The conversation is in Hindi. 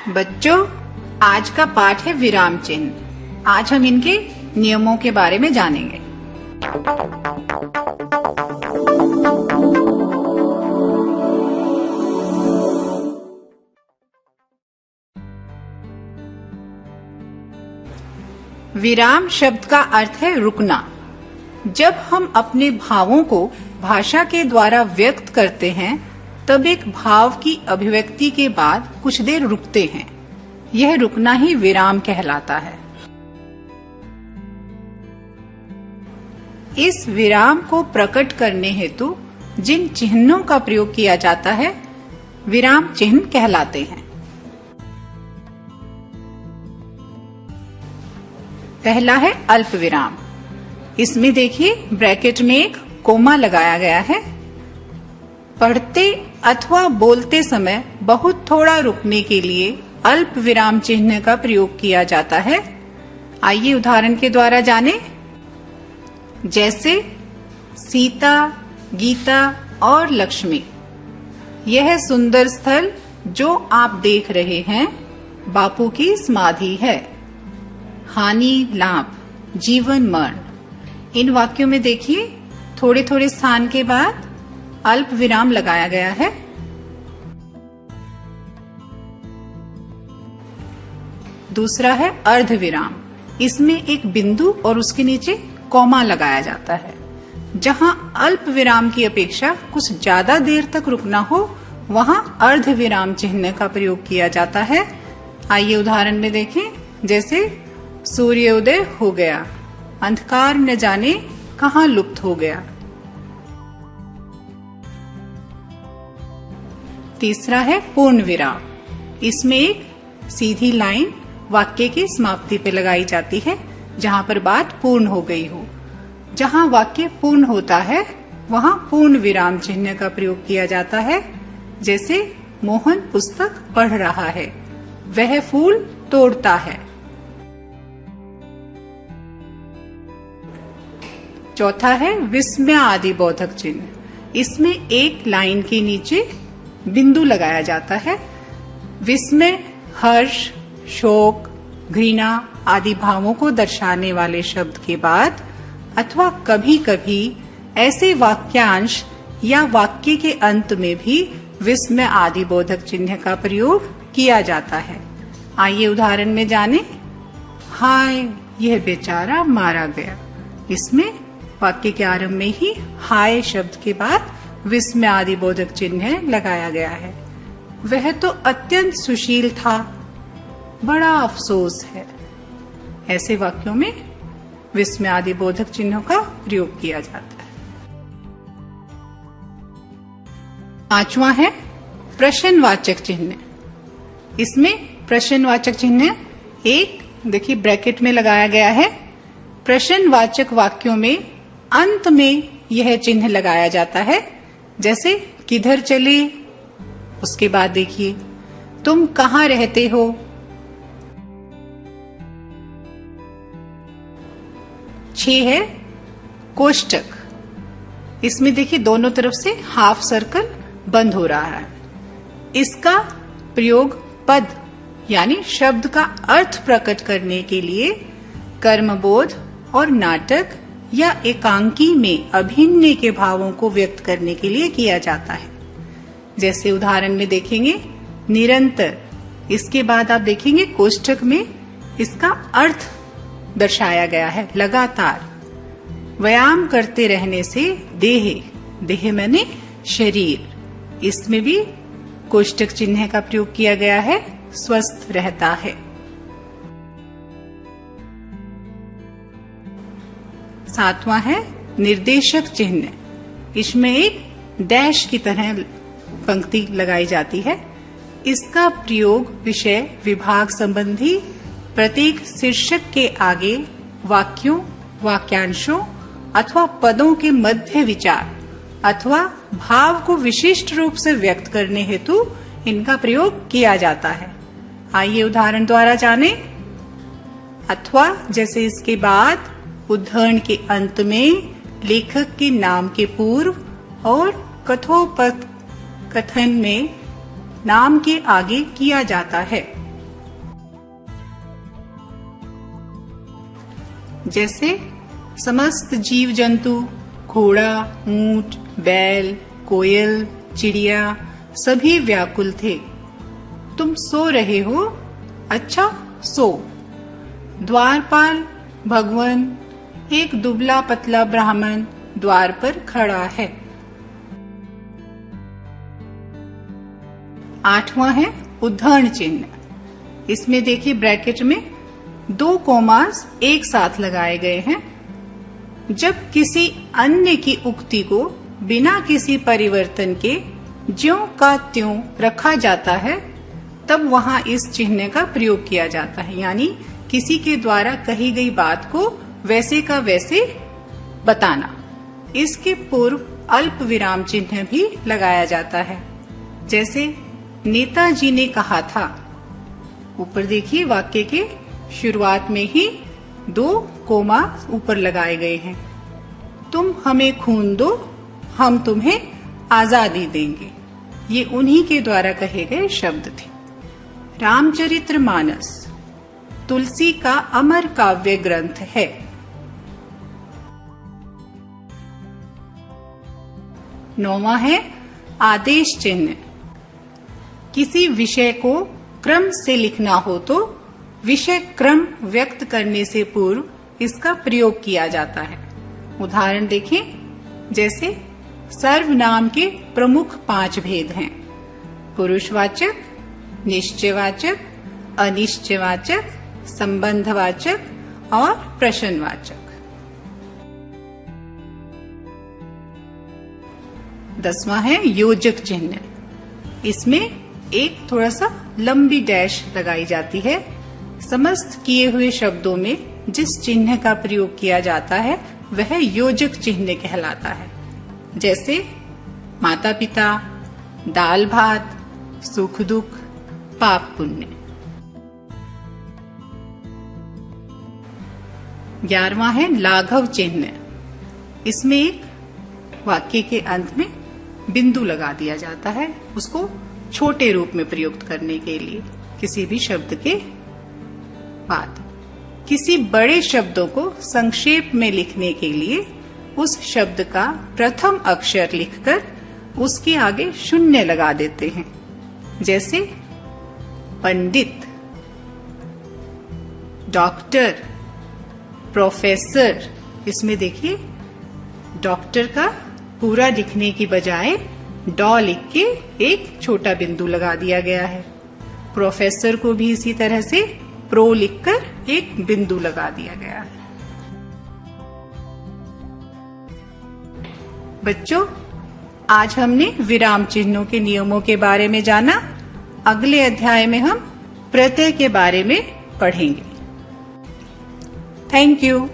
बच्चों, आज का पाठ है विराम चिन्ह। आज हम इनके नियमों के बारे में जानेंगे। विराम शब्द का अर्थ है रुकना। जब हम अपने भावों को भाषा के द्वारा व्यक्त करते हैं, तब एक भाव की अभिव्यक्ति के बाद कुछ देर रुकते हैं। यह रुकना ही विराम कहलाता है। इस विराम को प्रकट करने हेतु जिन चिन्हों का प्रयोग किया जाता है, विराम चिन्ह कहलाते हैं। पहला है अल्प विराम। इसमें देखिए ब्रैकेट में एक कोमा लगाया गया है। पढ़ते अथवा बोलते समय बहुत थोड़ा रुकने के लिए अल्प विराम चिन्ह का प्रयोग किया जाता है। आइए उदाहरण के द्वारा जानें। जैसे सीता, गीता और लक्ष्मी। यह सुंदर स्थल जो आप देख रहे हैं, बापू की समाधि है। हानि लाभ, जीवन मरण। इन वाक्यों में देखिए थोड़े थोड़े स्थान के बाद अल्प विराम लगाया गया है। दूसरा है अर्ध विराम। इसमें एक बिंदु और उसके नीचे कॉमा लगाया जाता है। जहां अल्प विराम की अपेक्षा कुछ ज्यादा देर तक रुकना हो, वहां अर्ध विराम चिन्ह का प्रयोग किया जाता है। आइए उदाहरण में देखें। जैसे सूर्योदय हो गया, अंधकार न जाने कहां लुप्त हो गया। तीसरा है पूर्ण विराम। इसमें एक सीधी लाइन वाक्य की समाप्ति पे लगाई जाती है, जहां पर बात पूर्ण हो गई हो। जहां वाक्य पूर्ण होता है, वहां पूर्ण विराम चिन्ह का प्रयोग किया जाता है। जैसे मोहन पुस्तक पढ़ रहा है, वह फूल तोड़ता है। चौथा है विस्मय आदि बोधक चिन्ह। इसमें एक लाइन के नीचे बिंदु लगाया जाता है। विस्मय हर्ष, शोक, घृणा आदि भावों को दर्शाने वाले शब्द के बाद अथवा कभी कभी ऐसे वाक्यांश या वाक्य के अंत में भी विस्मय आदि बोधक चिन्ह का प्रयोग किया जाता है। आइए उदाहरण में जानें। हाय, यह बेचारा मारा गया। इसमें वाक्य के आरंभ में ही हाय शब्द के बाद विस्मय आदि बोधक चिन्ह लगाया गया है। वह तो अत्यंत सुशील था, बड़ा अफसोस है। ऐसे वाक्यों में विस्मय आदि बोधक चिन्हों का प्रयोग किया जाता है। पांचवा है प्रश्नवाचक चिन्ह। इसमें प्रश्नवाचक चिन्ह एक देखिए ब्रैकेट में लगाया गया है। प्रश्नवाचक वाक्यों में अंत में यह चिन्ह लगाया जाता है। जैसे किधर चले, उसके बाद देखिए तुम कहाँ रहते हो। छह है कोष्टक। इसमें देखिए दोनों तरफ से हाफ सर्कल बंद हो रहा है। इसका प्रयोग पद यानी शब्द का अर्थ प्रकट करने के लिए कर्मबोध और नाटक या एकांकी में अभिनय के भावों को व्यक्त करने के लिए किया जाता है। जैसे उदाहरण में देखेंगे निरंतर। इसके बाद आप देखेंगे कोष्ठक में इसका अर्थ दर्शाया गया है लगातार। व्यायाम करते रहने से देह माने शरीर। इसमें भी कोष्ठक चिन्ह का प्रयोग किया गया है, स्वस्थ रहता है। सातवां है निर्देशक चिन्ह। इसमें एक डैश की तरह पंक्ति लगाई जाती है। इसका प्रयोग विषय विभाग संबंधी प्रत्येक शीर्षक के आगे वाक्यों, वाक्यांशों अथवा पदों के मध्य विचार अथवा भाव को विशिष्ट रूप से व्यक्त करने हेतु इनका प्रयोग किया जाता है। आइए उदाहरण द्वारा जानें। अथवा जैसे इसके बाद उद्धरण के अंत में लेखक के नाम के पूर्व और कथोपकथन में नाम के आगे किया जाता है। जैसे समस्त जीव जंतु, घोड़ा, ऊंट, बैल, कोयल, चिड़िया सभी व्याकुल थे। तुम सो रहे हो, अच्छा सो। द्वारपाल भगवान, एक दुबला पतला ब्राह्मण द्वार पर खड़ा है। 8वां है उद्धरण चिन्ह। इसमें देखिए ब्रैकेट में 2 कोमास एक साथ लगाए गए हैं। जब किसी अन्य की उक्ति को बिना किसी परिवर्तन के ज्यों का त्यों रखा जाता है, तब वहां इस चिन्ह का प्रयोग किया जाता है। यानी किसी के द्वारा कही गई बात को वैसे का वैसे बताना। इसके पूर्व अल्प विराम चिन्ह भी लगाया जाता है। जैसे नेताजी ने कहा था, ऊपर देखिए वाक्य के शुरुआत में ही 2 कोमा ऊपर लगाए गए हैं। तुम हमें खून दो, हम तुम्हें आजादी देंगे। ये उन्हीं के द्वारा कहे गए शब्द थे। रामचरितमानस तुलसी का अमर काव्य ग्रंथ है। नौवां है आदेश चिन्ह। किसी विषय को क्रम से लिखना हो तो विषय क्रम व्यक्त करने से पूर्व इसका प्रयोग किया जाता है। उदाहरण देखें, जैसे सर्वनाम के प्रमुख 5 भेद हैं: पुरुषवाचक, निश्चयवाचक, अनिश्चयवाचक, संबंधवाचक और प्रश्नवाचक। 10वां है योजक चिन्ह। इसमें एक थोड़ा सा लंबी डैश लगाई जाती है। समस्त किए हुए शब्दों में जिस चिन्ह का प्रयोग किया जाता है वह योजक चिन्ह कहलाता है। जैसे माता पिता, दाल भात, सुख दुख, पाप पुण्य। 11वां है लाघव चिन्ह। इसमें एक वाक्य के अंत में बिंदु लगा दिया जाता है, उसको छोटे रूप में प्रयुक्त करने के लिए किसी भी शब्द के बाद। किसी बड़े शब्दों को संक्षेप में लिखने के लिए उस शब्द का प्रथम अक्षर लिखकर उसके आगे शून्य लगा देते हैं। जैसे पंडित, डॉक्टर, प्रोफेसर। इसमें देखिए डॉक्टर का पूरा लिखने की बजाय डॉ लिख के एक छोटा बिंदु लगा दिया गया है। प्रोफेसर को भी इसी तरह से प्रो लिखकर एक बिंदु लगा दिया गया है। बच्चों, आज हमने विराम चिन्हों के नियमों के बारे में जाना। अगले अध्याय में हम प्रत्यय के बारे में पढ़ेंगे। Thank you.